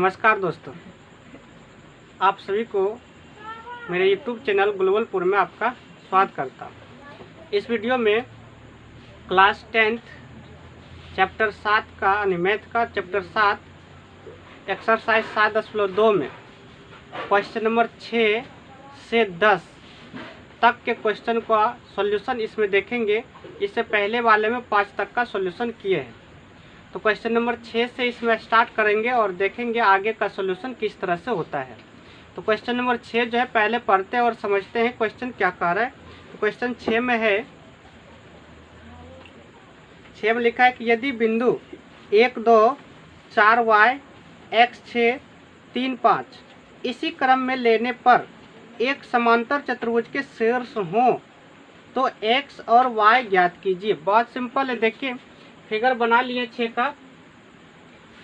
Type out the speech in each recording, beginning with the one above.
नमस्कार दोस्तों, आप सभी को मेरे YouTube चैनल ग्लोबलपुर में आपका स्वागत करता हूँ। इस वीडियो में क्लास 10th चैप्टर 7 का यानी मैथ का चैप्टर 7 एक्सरसाइज 7.2 में क्वेश्चन नंबर 6 से 10 तक के क्वेश्चन का सॉल्यूशन इसमें देखेंगे। इससे पहले वाले में 5 तक का सॉल्यूशन किए हैं, तो क्वेश्चन नंबर 6 से इसमें स्टार्ट करेंगे और देखेंगे आगे का सॉल्यूशन किस तरह से होता है। तो क्वेश्चन नंबर 6 जो है पहले पढ़ते हैं और समझते हैं क्वेश्चन क्या कह रहा है। तो क्वेश्चन 6 में है, 6 में लिखा है कि यदि बिंदु 1 2 4 y x 6 3 5 इसी क्रम में लेने पर एक समांतर चतुर्भुज के शीर्ष हों तो x और y ज्ञात कीजिए। बहुत सिंपल है, देखिए फिगर बना लिए 6 का।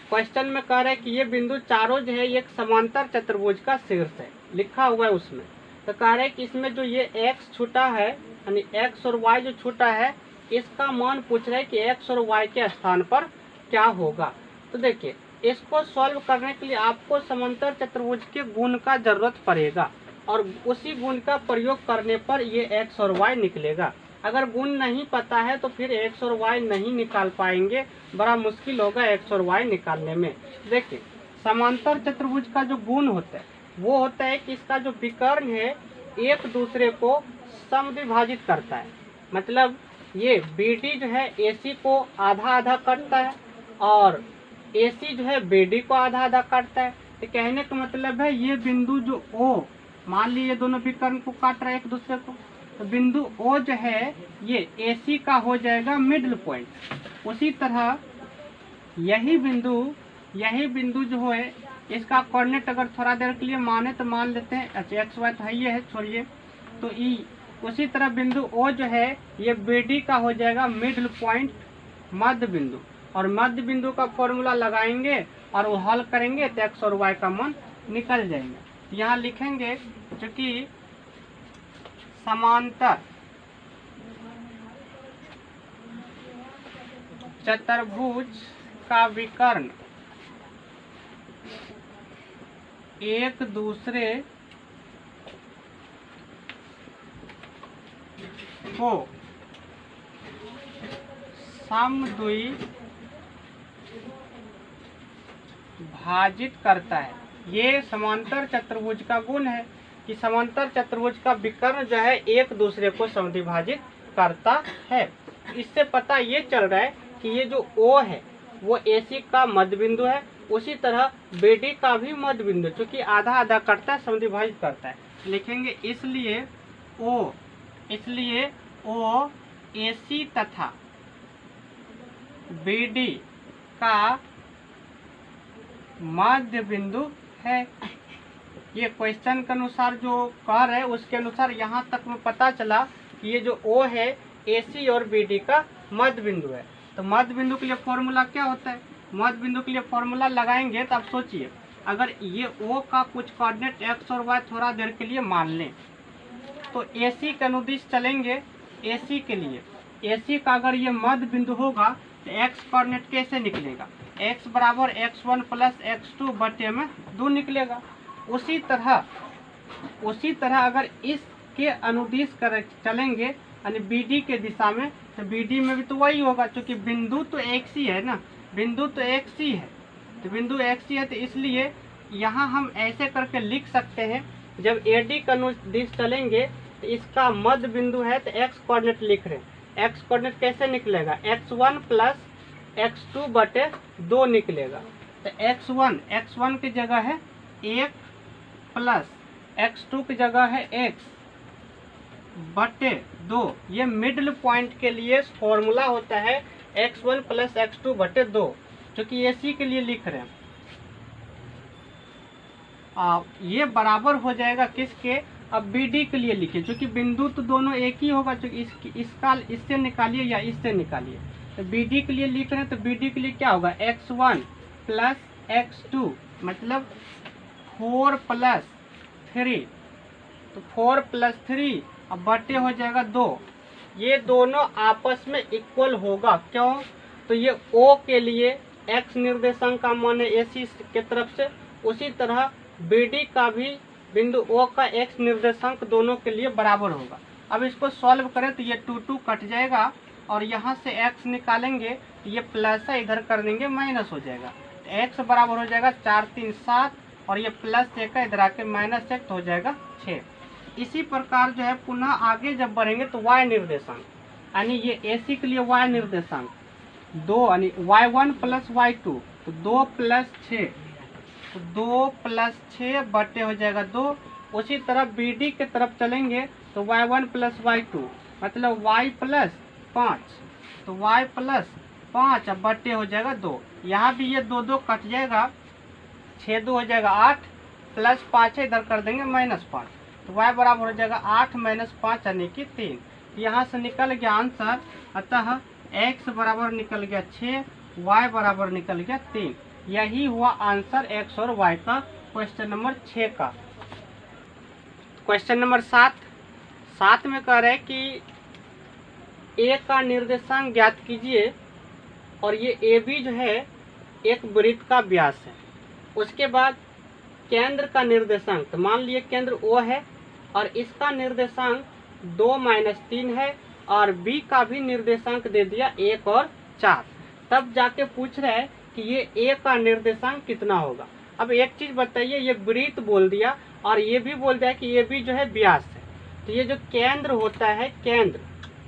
क्वेश्चन में कह रहे हैं कि ये बिंदु चारों जो है एक समांतर चतुर्भुज का शीर्ष है, लिखा हुआ है उसमें। तो कह रहे हैं कि इसमें जो ये x छूटा है यानी x और y जो छूटा है इसका मान पूछ रहे हैं कि x और y के स्थान पर क्या होगा। तो देखिए इसको सॉल्व करने के लिए आपको समांतर चतुर्भुज के गुण का जरूरत पड़ेगा और उसी गुण का प्रयोग करने पर ये x और y निकलेगा। अगर गुण नहीं पता है तो फिर x और y नहीं निकाल पाएंगे, बड़ा मुश्किल होगा x और y निकालने में। देखिए समांतर चतुर्भुज का जो गुण होता है वो होता है कि इसका जो विकर्ण है एक दूसरे को समद्विभाजित करता है। मतलब ये BD जो है AC को आधा आधा काटता है और AC जो है BD को आधा आधा काटता है। तो कहने का मतलब है ये बिंदु जो O, मान लीजिए दोनों विकर्ण को काट रहे हैं एक दूसरे को, तो बिंदु O जो है ये AC का हो जाएगा मिडिल पॉइंट। उसी तरह यही बिंदु जो है इसका कोऑर्डिनेट अगर थोड़ा देर के लिए माने तो मान लेते हैं, अच्छा एक्स वाई तो ये है छोड़िए, तो ई। उसी तरह बिंदु O जो है ये BD का हो जाएगा मिडिल पॉइंट, मध्य बिंदु। और मध्य बिंदु का फॉर्मूला लगाएंगे और वो हल करेंगे तो एक्स और वाई का मान निकल जाएंगे। यहाँ लिखेंगे चूँकि समांतर चतुर्भुज का विकर्ण एक दूसरे को समद्विभाजित करता है। ये समांतर चतुर्भुज का गुण है कि समांतर चतुर्भुज का विकर्ण जो है एक दूसरे को समद्विभाजित करता है। इससे पता ये चल रहा है कि ये जो O है वो AC का मध्य बिंदु है, उसी तरह BD का भी मध्य बिंदु, क्योंकि आधा आधा करता है समद्विभाजित करता है। लिखेंगे इसलिए O AC तथा BD का मध्य बिंदु है। ये क्वेश्चन के अनुसार जो कह रहे हैं उसके अनुसार यहाँ तक में पता चला कि ये जो O है AC और BD का मध्य बिंदु है। तो मध्य बिंदु के लिए फॉर्मूला क्या होता है? मध्य बिंदु के लिए फॉर्मूला लगाएंगे तो आप सोचिए, अगर ये O का कुछ कोऑर्डिनेट x और y थोड़ा देर के लिए मान लें तो AC के अनुदिश चलेंगे। AC के लिए AC का अगर ये मध्य बिंदु होगा तो x कोऑर्डिनेट कैसे निकलेगा? x बराबर x1 प्लस x2 बटे में 2 निकलेगा। उसी तरह अगर इसके अनुदिश कर चलेंगे यानी BD के दिशा में, तो BD में भी तो वही होगा, क्योंकि बिंदु तो एक ही है ना, बिंदु तो एक ही है, तो बिंदु एक ही है। तो इसलिए यहाँ हम ऐसे करके लिख सकते हैं, जब AD का अनुदिश चलेंगे तो इसका मध्य बिंदु है तो x कोऑर्डिनेट लिख रहे हैं। x कोऑर्डिनेट कैसे निकलेगा? x1 प्लस x2 बटे 2 निकलेगा। तो x1 की जगह है 1 प्लस x2 की जगह है x बटे 2। ये मिडिल पॉइंट के लिए फॉर्मूला होता है x1 प्लस x2 बटे 2, क्योंकि AC के लिए लिख रहे हैं। ये बराबर हो जाएगा किसके? अब BD के लिए लिखिए, क्योंकि बिंदु तो दोनों एक ही होगा, क्योंकि इससे निकालिए या इससे निकालिए। तो BD के लिए लिख रहे हैं, तो BD के लिए क्या होगा? x1 प्लस x2 मतलब 4 प्लस 3, तो 4 प्लस 3 अब बटे हो जाएगा 2। ये दोनों आपस में इक्वल होगा, क्यों? तो ये O के लिए x निर्देशांक का मान है AC के तरफ से उसी तरह BD का भी बिंदु O का x निर्देशांक दोनों के लिए बराबर होगा। अब इसको सॉल्व करें तो ये 2 कट जाएगा और यहाँ से x निकालेंगे तो ये प्लस है, इधर कर देंगे माइनस हो जाएगा। तो x बराबर हो जाएगा 4 3 7 और ये प्लस 1 है, इधर आके माइनस 1 तो हो जाएगा 6। इसी प्रकार जो है पुनः आगे जब बढ़ेंगे तो y निर्देशांक यानी ये AC के लिए y निर्देशांक 2 यानी y1 प्लस y2 तो 2 प्लस 6 तो 2 प्लस 6 बटे हो जाएगा 2। उसी तरह BD के तरफ चलेंगे तो y1 प्लस y2 मतलब y प्लस 5 तो y प्लस 5 अब बटे हो जाएगा 2। यहाँ भी ये 2 कट जाएगा, 6 2 हो जाएगा 8 प्लस 5 है, इधर कर देंगे माइनस 5 तो y बराबर हो जाएगा 8 माइनस 5 यानी कि 3। यहाँ से निकल गया आंसर, अतः x बराबर निकल गया 6, y बराबर निकल गया 3। यही हुआ आंसर x और y का क्वेश्चन नंबर 6 का। क्वेश्चन नंबर 7 में कह रहे हैं कि A का निर्देशांक ज्ञात कीजिए और ये AB जो है एक वृत्त का व्यास है। उसके बाद केंद्र का निर्देशांक, तो मान लिए केंद्र O है और इसका निर्देशांक 2-3 है और B का भी निर्देशांक दे दिया 1 और 4। तब जाके पूछ रहे हैं कि ये A का निर्देशांक कितना होगा। अब एक चीज बताइए, ये वृत्त बोल दिया और ये भी बोल दिया कि ये भी जो है व्यास है। तो ये जो केंद्र होता है, केंद्र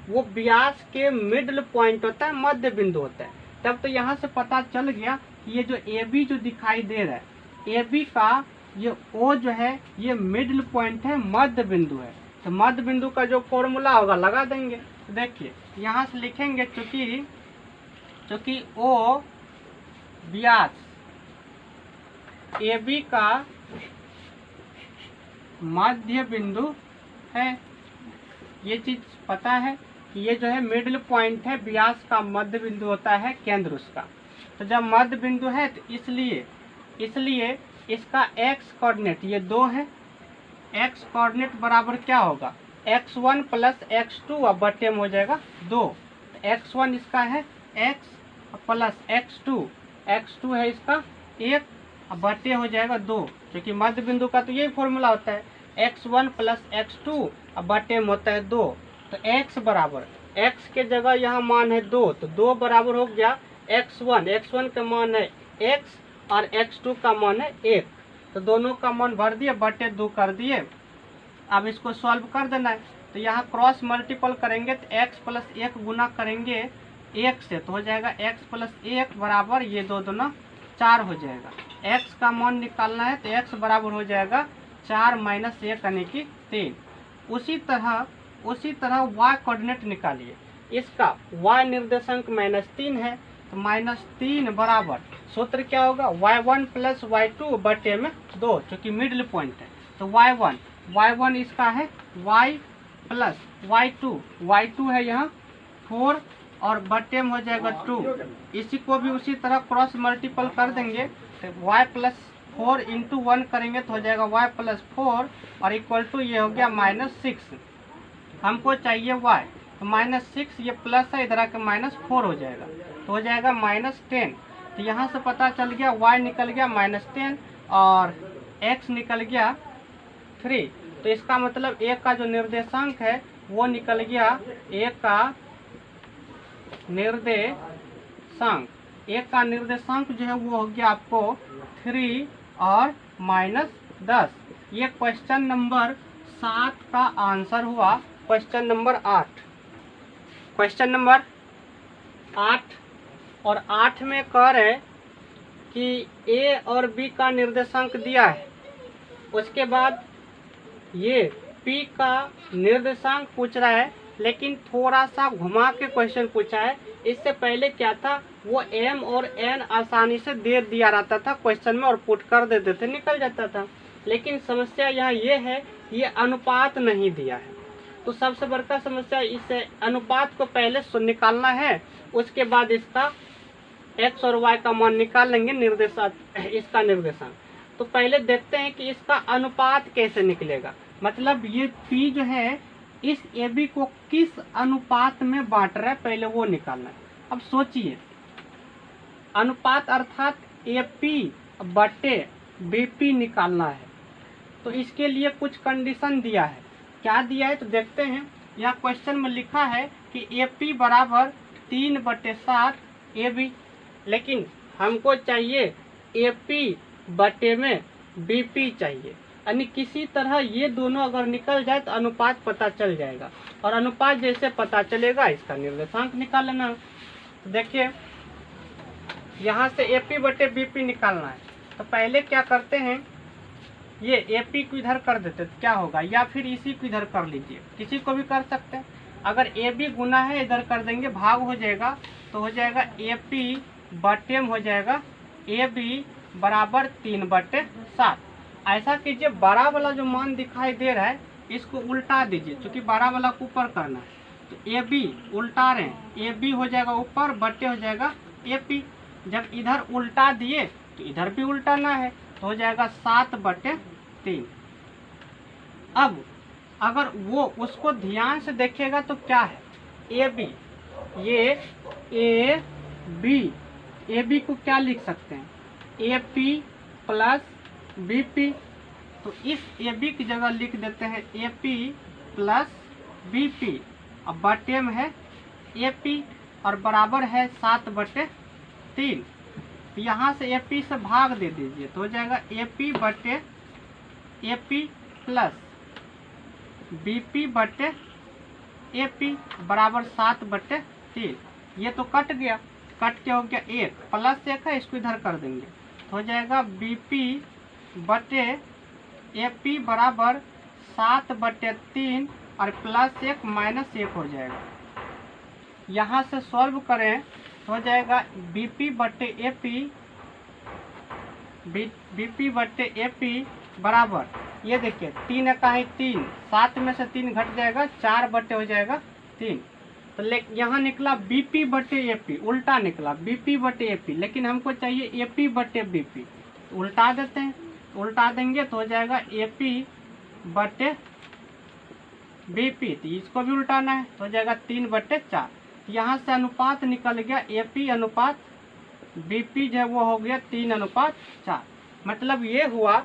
वो व्यास के मिडल पॉइंट होता है, मध्य बिंदु होता है। तब तो यहाँ से पता चल गया कि ये जो AB जो दिखाई दे रहा है, AB का ये O जो है ये मिडल पॉइंट है, मध्य बिंदु है। तो मध्य बिंदु का जो फॉर्मूला होगा लगा देंगे। तो देखिए यहाँ से लिखेंगे चूंकि O व्यास AB का मध्य बिंदु है, ये चीज पता है कि ये जो है मिडल पॉइंट है, व्यास का मध्य बिंदु होता है केंद्र उसका। तो जब मध्य बिंदु है तो इसलिए इसका x कोऑर्डिनेट ये 2 है, x कोऑर्डिनेट बराबर क्या होगा x1 प्लस x2 अब बटे में हो जाएगा 2। x1 इसका है x प्लस x2 है इसका 1 अब बटे हो जाएगा 2, क्योंकि मध्य बिंदु का तो यही फॉर्मूला होता है x1 प्लस x2 अब बटे में होता है 2। तो x बराबर x के जगह यहाँ मान है 2 तो 2 बराबर हो गया x1 का मान है x और x2 का मान है 1। तो दोनों का मान भर दिए, बटे 2 कर दिए। अब इसको सॉल्व कर देना है। तो यहाँ क्रॉस मल्टीपल करेंगे तो x प्लस 1 गुना करेंगे 1 से तो हो जाएगा x प्लस 1 बराबर ये 2 दूना 4 हो जाएगा। x का मान निकालना है तो x बराबर हो जाएगा 4 माइनस 1 यानी कि 3। उसी तरह y कोऑर्डिनेट निकालिए। इसका y निर्देशांक -3 है तो -3 बराबर सूत्र क्या होगा y1 प्लस y2 बटे में 2, चूँकि मिडिल पॉइंट है। तो y1 इसका है y प्लस y2 है यहाँ 4 और बटे में हो जाएगा 2। इसी को भी उसी तरह क्रॉस मल्टीपल कर देंगे तो y प्लस 4 इंटू 1 करेंगे तो हो जाएगा y प्लस 4 और इक्वल टू ये हो गया -6। हमको चाहिए y तो -6 ये प्लस है, इधर आके -4 हो जाएगा तो हो जाएगा -10। तो यहाँ से पता चल गया y निकल गया -10 और x निकल गया 3। तो इसका मतलब a का जो निर्देशांक है वो निकल गया, a का निर्देशांक जो है वो हो गया आपको 3 और -10। ये क्वेश्चन नंबर 7 का आंसर हुआ। क्वेश्चन नंबर 8 और 8 में कह रहे कि A और B का निर्देशांक दिया है, उसके बाद ये P का निर्देशांक पूछ रहा है, लेकिन थोड़ा सा घुमा के क्वेश्चन पूछा है। इससे पहले क्या था वो M और N आसानी से दे दिया रहता था क्वेश्चन में और पुट कर देते थे, निकल जाता था। लेकिन समस्या यहाँ ये है ये अनुपात नहीं दिया है। तो सबसे बड़का समस्या इस अनुपात को पहले निकालना है, उसके बाद इसका x और y का मान निकाल लेंगे इसका निर्देशांक। तो पहले देखते हैं कि इसका अनुपात कैसे निकलेगा, मतलब ये P जो है इस AB को किस अनुपात में बांट रहा है, पहले वो निकालना है। अब सोचिए अनुपात अर्थात AP बटे बीपी निकालना है। तो इसके लिए कुछ कंडीशन दिया है। क्या दिया है तो देखते हैं। यह क्वेश्चन में लिखा है कि AP बराबर 3/7 AB, लेकिन हमको चाहिए AP बटे में BP चाहिए। यानी किसी तरह ये दोनों अगर निकल जाए तो अनुपात पता चल जाएगा, और अनुपात जैसे पता चलेगा इसका निर्देशांक निकाल लेना। तो देखिए यहाँ से AP बटे BP निकालना है। तो पहले क्या करते हैं, ये AP को इधर कर देते तो क्या होगा, या फिर इसी को इधर कर लीजिए, किसी को भी कर सकते हैं। अगर AB गुना है इधर कर देंगे, भाग हो जाएगा तो हो जाएगा AP बटे में हो जाएगा AB बराबर 3/7। ऐसा कीजिए, बड़ा वाला जो मान दिखाई दे रहा है इसको उल्टा दीजिए, क्योंकि बड़ा वाला को ऊपर करना है। तो AB उल्टा रहे हैं, AB हो जाएगा ऊपर, बटे हो जाएगा AP। जब इधर उल्टा दिए तो इधर भी उल्टाना है, तो हो जाएगा 7/3। अब अगर वो उसको ध्यान से देखेगा तो क्या है, AB, ये AB को क्या लिख सकते हैं, AP प्लस BP। तो इस AB की जगह लिख देते हैं AP प्लस BP, अब बटे में है AP और बराबर है 7/3। यहाँ से AP से भाग दे दीजिए तो हो जाएगा AP बटे AP प्लस BP बटे AP बराबर 7/3। ये तो कट गया, कट के हो गया 1, प्लस 1 है, इसको इधर कर देंगे तो हो जाएगा BP बटे AP बराबर 7/3 और प्लस 1 माइनस 1 हो जाएगा। यहाँ से सॉल्व करें तो हो जाएगा BP बटे AP बराबर, ये देखिए 3 का है 3, 7 में से 3 घट जाएगा, 4 बटे हो जाएगा 3। तो यहाँ निकला BP बटे AP, उल्टा निकला BP बटे AP, लेकिन हमको चाहिए AP बटे BP। तो उल्टा देते हैं, उल्टा देंगे तो हो जाएगा AP बटे BP। तो इसको भी उल्टाना है तो हो जाएगा 3/4। यहाँ से अनुपात निकल गया AP अनुपात BP, जो वो हो गया 3/4। मतलब ये हुआ,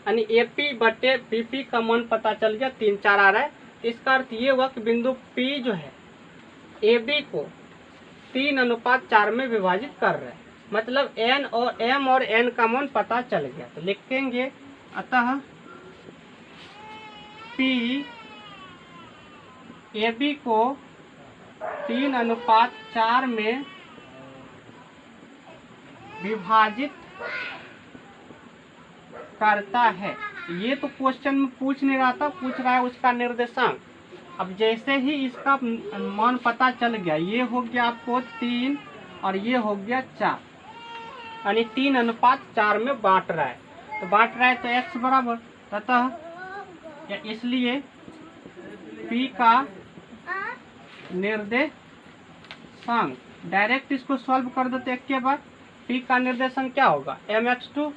यानी AP बटे BP का मान पता चल गया, 3/4 आ रहा है। इसका अर्थ ये हुआ कि बिंदु P जो है AB को 3/4 में विभाजित कर रहे हैं। मतलब M और N का मान पता चल गया। तो लिखेंगे अतः P AB को 3/4 में विभाजित करता है। ये तो क्वेश्चन में पूछ नहीं रहा था, पूछ रहा है उसका निर्देशांक। अब जैसे ही इसका मान पता चल गया, ये हो गया आपको 3 और ये हो गया 4, यानी 3/4 में बांट रहा है। तो बांट रहा है तो x बराबर, अतः इसलिए P का निर्देशांक, डायरेक्ट इसको सॉल्व कर देते एक के बाद। P का निर्देशांक क्या होगा, mx2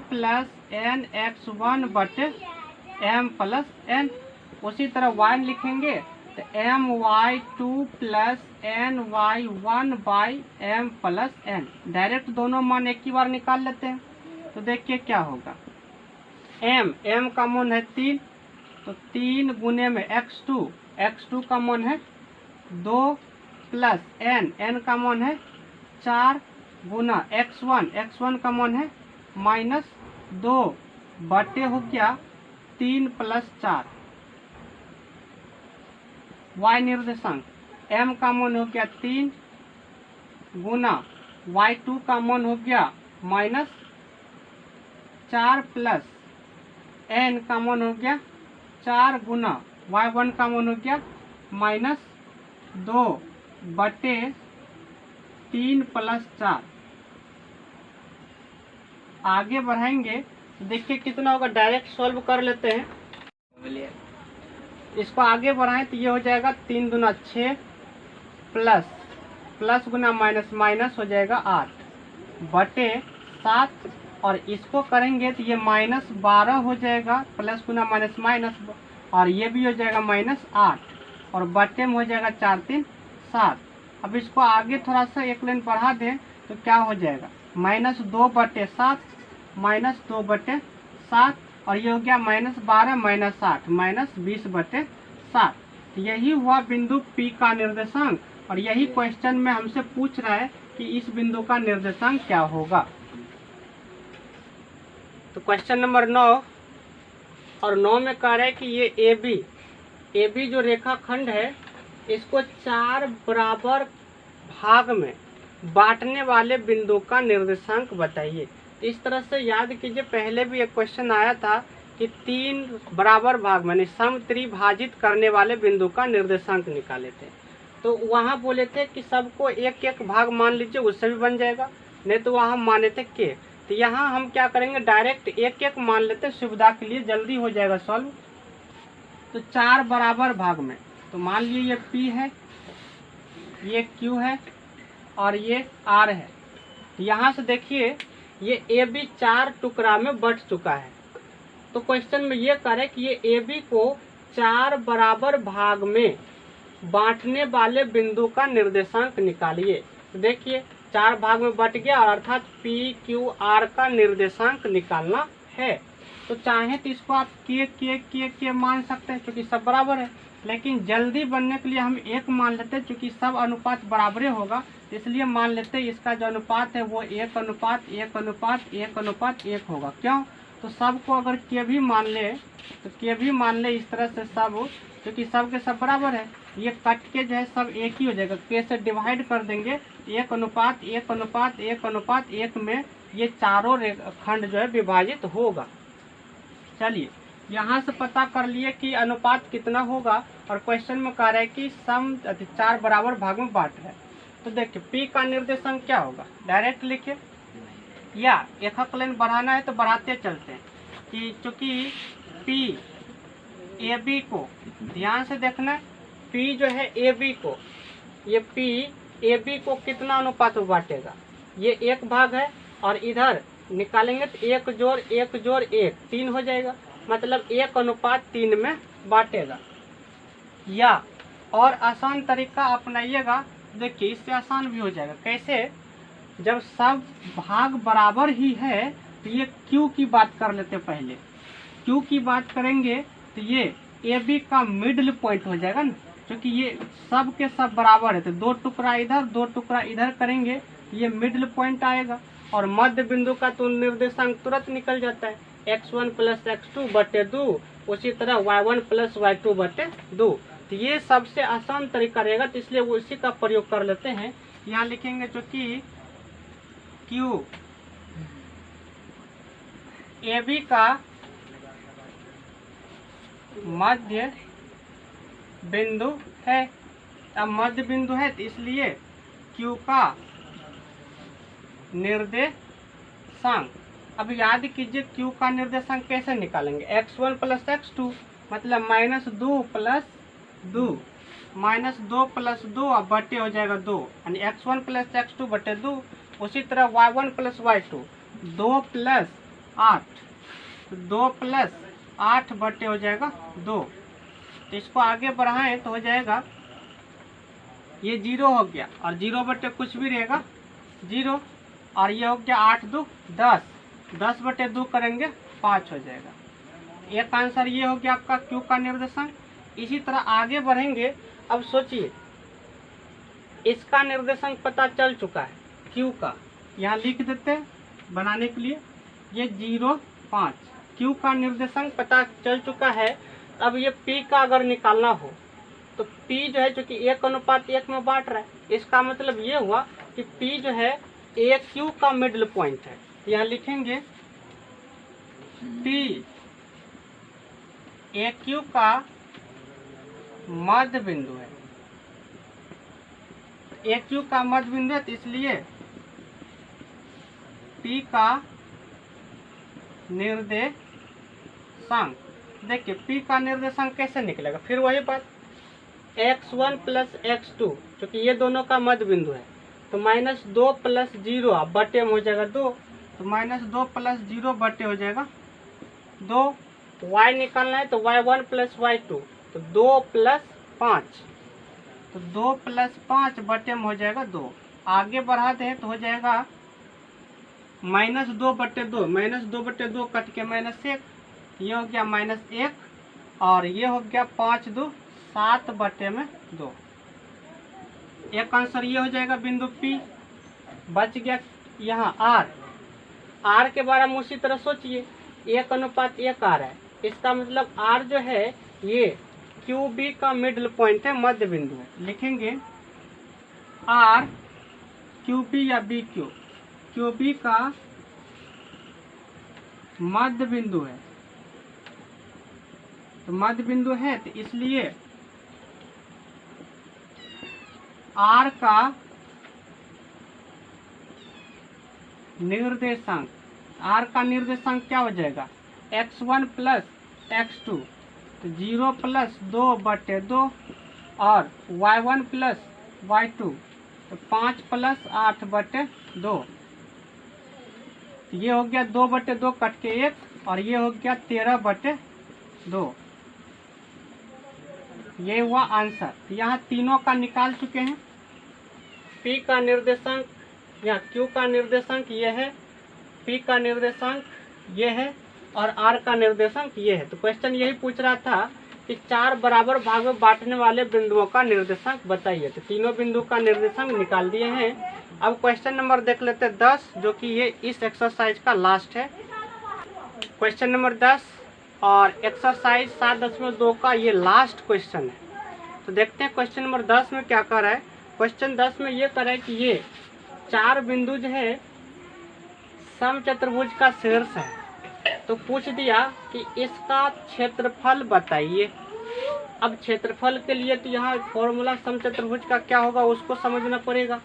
प्लस nx1 बटे m प्लस n। उसी तरह y लिखेंगे तो my2 plus ny1 by m plus n। Direct दोनों मान एक ही बार निकाल लेते हैं। तो देखिए क्या होगा, m का मान है 3, तो 3 गुने में x2 का मान है 2 प्लस n का मान है 4 गुना x1 का मान है -2 बटे हो गया 3 प्लस 4। y निर्देशांक m का मान हो गया 3 गुना y2 का मान हो गया -4 प्लस n का मान हो गया 4 गुना y1 का मान हो गया -2 बटे 3 प्लस 4। आगे बढ़ाएंगे तो देखिए कितना होगा, डायरेक्ट सॉल्व कर लेते हैं। इसको आगे बढ़ाएं तो ये हो जाएगा 3 दूना 6 प्लस गुना माइनस हो जाएगा 8 बटे 7, और इसको करेंगे तो ये -12 हो जाएगा, प्लस गुना माइनस, और ये भी हो जाएगा -8 और बटे में हो जाएगा 4 3 7। अब इसको आगे थोड़ा सा एक लाइन बढ़ा दें तो क्या हो जाएगा, -2/7 -2/7 और ये हो गया -12 -8 -20/7। तो यही हुआ बिंदु P का निर्देशांक, और यही क्वेश्चन में हमसे पूछ रहा है कि इस बिंदु का निर्देशांक क्या होगा। तो क्वेश्चन नंबर 9 और 9 में कह रहा है कि ये ए बी जो रेखाखंड है इसको 4 बराबर भाग में बांटने वाले बिंदु का निर्देशांक बताइए। इस तरह से याद कीजिए, पहले भी एक क्वेश्चन आया था कि 3 बराबर भाग में समत्रिभाजित करने वाले बिंदु का निर्देशांक निकाले थे। तो वहाँ बोले थे कि सबको एक एक भाग मान लीजिए, उससे भी बन जाएगा, नहीं तो वहाँ माने थे के। तो यहाँ हम क्या करेंगे, डायरेक्ट एक एक मान लेते, सुविधा के लिए जल्दी हो जाएगा सॉल्व। तो 4 बराबर भाग में, तो मान लीजिए ये P है, ये Q है और ये R है। यहाँ से देखिए ये AB 4 टुकड़ा में बट चुका है। तो क्वेश्चन में ये करे कि ये AB को 4 बराबर भाग में बांटने वाले बिंदु का निर्देशांक निकालिए। तो देखिए 4 भाग में बट गया, और अर्थात PQR का निर्देशांक निकालना है। तो चाहे तो इसको आप के मान सकते हैं क्योंकि सब बराबर है, लेकिन जल्दी बनने के लिए हम एक मान लेते हैं क्योंकि सब अनुपात बराबर होगा, इसलिए मान लेते हैं इसका जो अनुपात है वो 1:1:1:1 होगा। क्यों? तो सबको अगर के भी मान ले तो के भी मान ले इस तरह से सब, क्योंकि सब के सब बराबर है, ये कट के जो है सब एक ही हो जाएगा। के से डिवाइड कर देंगे 1:1:1:1 में ये चारों खंड जो है विभाजित होगा। चलिए यहाँ से पता कर लिए कि अनुपात कितना होगा, और क्वेश्चन में कह रहा है कि 4 बराबर भाग में बांट है। तो देखिए P का निर्देशांक क्या होगा, डायरेक्ट लिखिए, या एक लाइन बढ़ाना है तो बढ़ाते चलते हैं कि चूंकि P AB को, ध्यान से देखना, P जो है AB को, ये P AB को कितना अनुपात में बांटेगा, ये 1 भाग है, और इधर निकालेंगे तो 1 जोड़ 1 जोड़ 1 3 हो जाएगा, मतलब 1:3 में बांटेगा। या और आसान तरीका अपनाइएगा, देखिए इससे आसान भी हो जाएगा। कैसे? जब सब भाग बराबर ही है तो ये Q की बात कर लेते हैं। पहले Q की बात करेंगे तो ये AB का मिडिल पॉइंट हो जाएगा ना, क्योंकि ये सब के सब बराबर है, तो 2 टुकड़ा इधर 2 टुकड़ा इधर करेंगे तो ये मिडिल पॉइंट आएगा। और मध्य बिंदु का तो निर्देशांक तुरंत निकल जाता है, x1 + x2/2, उसी तरह y1 + y2/2। तो ये सबसे आसान तरीका रहेगा, तो इसलिए वो इसी का प्रयोग कर लेते हैं। यहाँ लिखेंगे जो कि Q AB का मध्य बिंदु है। अब मध्य बिंदु है तो इसलिए Q का निर्देशांक, अब याद कीजिए Q का निर्देशांक कैसे निकालेंगे, x1 + x2 मतलब -2 + 2 -2 + 2 अब बटे हो जाएगा 2, यानी x1 + x2/2। उसी तरह y1 + y2 2 + 8, 2 + 8 बटे हो जाएगा 2। तो इसको आगे बढ़ाएं तो हो जाएगा, ये 0 हो गया, और 0 बटे कुछ भी रहेगा 0, और ये हो गया 8 2 10, 10/2 करेंगे 5 हो जाएगा। एक आंसर ये हो गया आपका Q का निर्देशांक। इसी तरह आगे बढ़ेंगे। अब सोचिए इसका निर्देशांक पता चल चुका है Q का, यहाँ लिख देते हैं बनाने के लिए, ये 0 5 Q का निर्देशांक पता चल चुका है। अब ये P का अगर निकालना हो तो P जो है चूँकि 1:1 में बांट रहा है, इसका मतलब ये हुआ कि P जो है AQ का मिडिल पॉइंट है। यहाँ लिखेंगे P AQ का मध्य बिंदु है, AQ का मध्य बिंदु है, तो इसलिए P का निर्देशांक, देखिए P का निर्देशांक कैसे निकलेगा, फिर वही बात, x1 + x2, क्योंकि ये दोनों का मध्य बिंदु है, तो -2 + 0 अब बटे में हो जाएगा 2, तो -2 + 0 बटे हो जाएगा 2। y निकालना है तो y1 + y2, तो 2 + 5, तो 2 + 5 बटे में हो जाएगा 2। आगे बढ़ाते हैं तो हो जाएगा -2/2, -2/2 कट के -1, ये हो गया -1, और ये हो गया 5 2 7/2। एक आंसर ये हो जाएगा बिंदु P। बच गया यहाँ R के बारे में उसी तरह सोचिए, 1:1 आ रहा है, इसका मतलब R जो है ये QB का मिडिल पॉइंट है, मध्य बिंदु है। लिखेंगे R QB या BQ, QB का मध्य बिंदु है, तो मध्य बिंदु है, तो इसलिए R का निर्देशांक, R का निर्देशांक क्या हो जाएगा, x1 प्लस x2, तो 0 प्लस 2/2, और y1 प्लस y2, तो 5 प्लस 8/2। ये हो गया 2/2 कट के 1, और ये हो गया 13/2। ये हुआ आंसर। यहाँ तीनों का निकाल चुके हैं। P का निर्देशांक या Q का निर्देशांक ये है, P का निर्देशांक ये है, और R का निर्देशांक ये है। तो क्वेश्चन यही पूछ रहा था कि 4 बराबर भाग में बांटने वाले बिंदुओं का निर्देशांक बताइए। तो तीनों बिंदु का निर्देशांक निकाल दिए हैं। अब क्वेश्चन नंबर देख लेते हैं 10, जो कि ये इस एक्सरसाइज का लास्ट है। क्वेश्चन नंबर 10 और एक्सरसाइज 7.2 का ये लास्ट क्वेश्चन है। तो देखते हैं क्वेश्चन नंबर 10 में क्या कर रहा है। क्वेश्चन 10 में ये कर रहा है कि ये 4 बिंदु जो है समचतुर्भुज का शीर्ष है। तो पूछ दिया कि इसका क्षेत्रफल बताइए। अब क्षेत्रफल के लिए तो यहाँ फॉर्मूला समचतुर्भुज का क्या होगा उसको समझना पड़ेगा,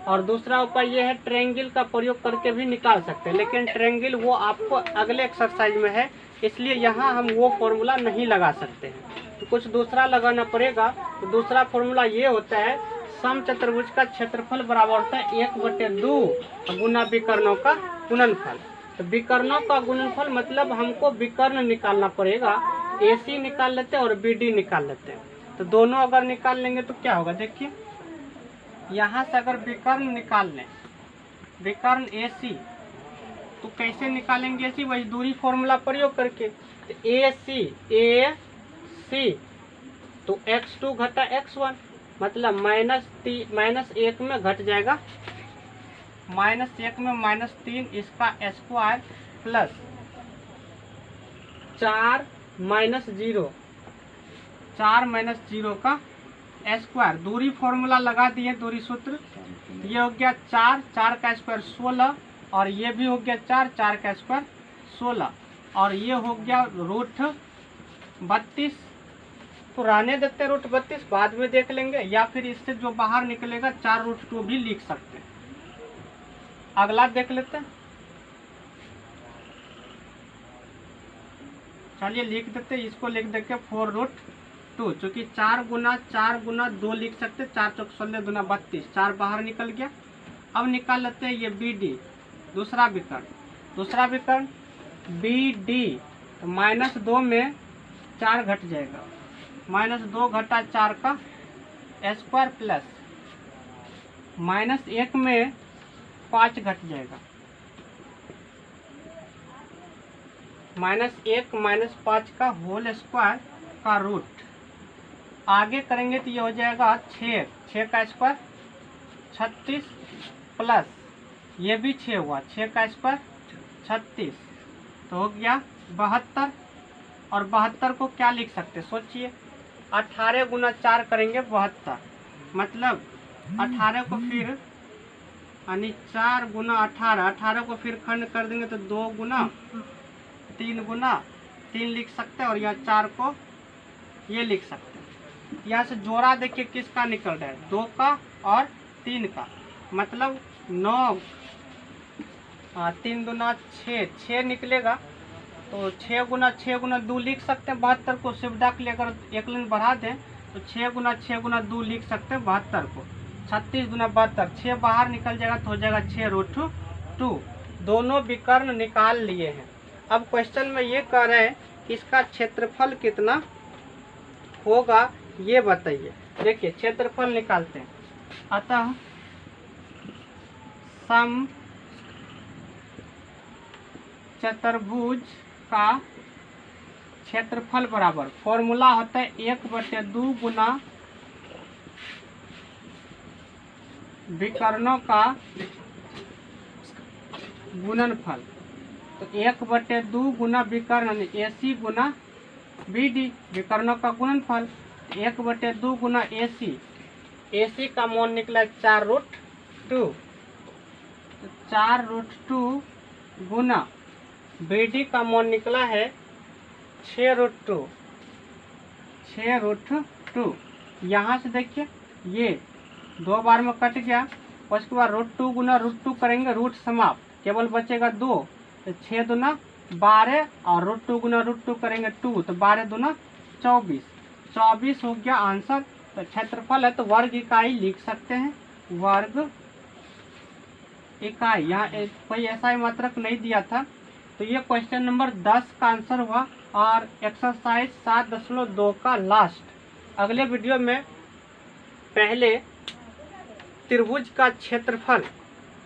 और दूसरा उपाय ये है ट्रायंगल का प्रयोग करके भी निकाल सकते हैं, लेकिन ट्रायंगल वो आपको अगले एक्सरसाइज में है, इसलिए यहाँ हम वो फॉर्मूला नहीं लगा सकते हैं, तो कुछ दूसरा लगाना पड़ेगा। तो दूसरा फॉर्मूला ये होता है समचतुर्भुज का क्षेत्रफल बराबर होता है 1/2 गुना विकर्णों का गुणनफल। तो विकर्णों का गुणनफल मतलब हमको विकर्ण निकालना पड़ेगा। AC निकाल लेते हैं और BD निकाल लेते हैं। तो दोनों अगर निकाल लेंगे तो क्या होगा, देखिए यहाँ से अगर विकर्ण निकाल लें, विकर्ण AC, तो कैसे निकालेंगे AC, वही दूरी फॉर्मूला प्रयोग करके। तो AC तो x2 घटा x1, मतलब -1 में घट जाएगा, -1 में -3 इसका स्क्वायर प्लस 4 -0 का स्क्वायर। दूरी फॉर्मूला लगा दिए, दूरी सूत्र। ये हो गया 4 का स्क्वायर 16, और ये भी हो गया 4 का स्क्वायर 16, और ये हो गया √32। तो रहने देते √32, बाद में देख लेंगे, या फिर इससे जो बाहर निकलेगा 4√2 भी लिख सकते हैं। अगला देख लेते हैं, चलिए लिख देते हैं, इसको लिख देंगे 4√2, चूँकि 4 गुना 2 लिख सकते, 4 चौक 16 दूना 32, 4 बाहर निकल गया। अब निकाल लेते हैं ये BD, दूसरा विकर्ण BD, तो -2 में 4 घट जाएगा, -2 घटा 4 का स्क्वायर प्लस -1 में 5 घट जाएगा, -1 -5 का होल स्क्वायर का रूट। आगे करेंगे तो ये हो जाएगा 6 का स्क्वायर 36 प्लस ये भी 6 हुआ, 6 का स्क्वायर 36, तो हो गया 72। और 72 को क्या लिख सकते, सोचिए 18 गुना 4 करेंगे 72, मतलब 18 को फिर यानी 4 गुना 18 को फिर खंड कर देंगे तो 2 गुना 3 लिख सकते हैं, और यहाँ 4 को ये लिख सकते हैं। यहाँ से जोड़ा देखिए किसका निकल रहा है, 2 का और 3 का, मतलब 9 3 दूना 6 निकलेगा, तो 6 गुना 2 लिख सकते हैं 72 को। सुविधा के लिए अगर एक लाइन बढ़ा दें तो 6 गुना 2 लिख सकते हैं 72 को। 36 दूना 72, 6 बाहर निकल जाएगा तो हो जाएगा 6√2। दोनों विकर्ण निकाल लिए हैं। अब क्वेश्चन में ये कह रहे हैं कि इसका क्षेत्रफल कितना होगा ये बताइए। देखिए क्षेत्रफल निकालते हैं। अतः चतुर्भुज का क्षेत्रफल बराबर, फॉर्मूला होता है 1/2 गुना विकर्णों का गुणनफल। तो 1/2 गुना विकर्ण AC गुना BD, विकर्णों का गुणनफल। 1/2 गुना AC का मान निकला 4√2, तो 4√2 गुना BD का मान निकला है 6√2। यहाँ से देखिए ये 2 बार में कट गया, उसके बाद √2 गुना √2 करेंगे, रूट समाप्त, केवल बचेगा 2, तो 6 दूना 12 और √2 गुना √2 करेंगे 2, तो 12 दूना 24 हो गया आंसर। तो क्षेत्रफल है तो वर्ग इकाई लिख सकते हैं, वर्ग इकाई। यहाँ कोई ऐसा ही मात्रक नहीं दिया था। तो ये क्वेश्चन नंबर 10 का आंसर हुआ और एक्सरसाइज 7.2 का लास्ट। अगले वीडियो में पहले त्रिभुज का क्षेत्रफल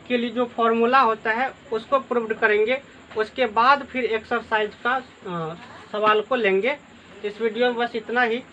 के लिए जो फॉर्मूला होता है उसको प्रूव करेंगे, उसके बाद फिर एक्सरसाइज का सवाल को लेंगे। इस वीडियो में बस इतना ही।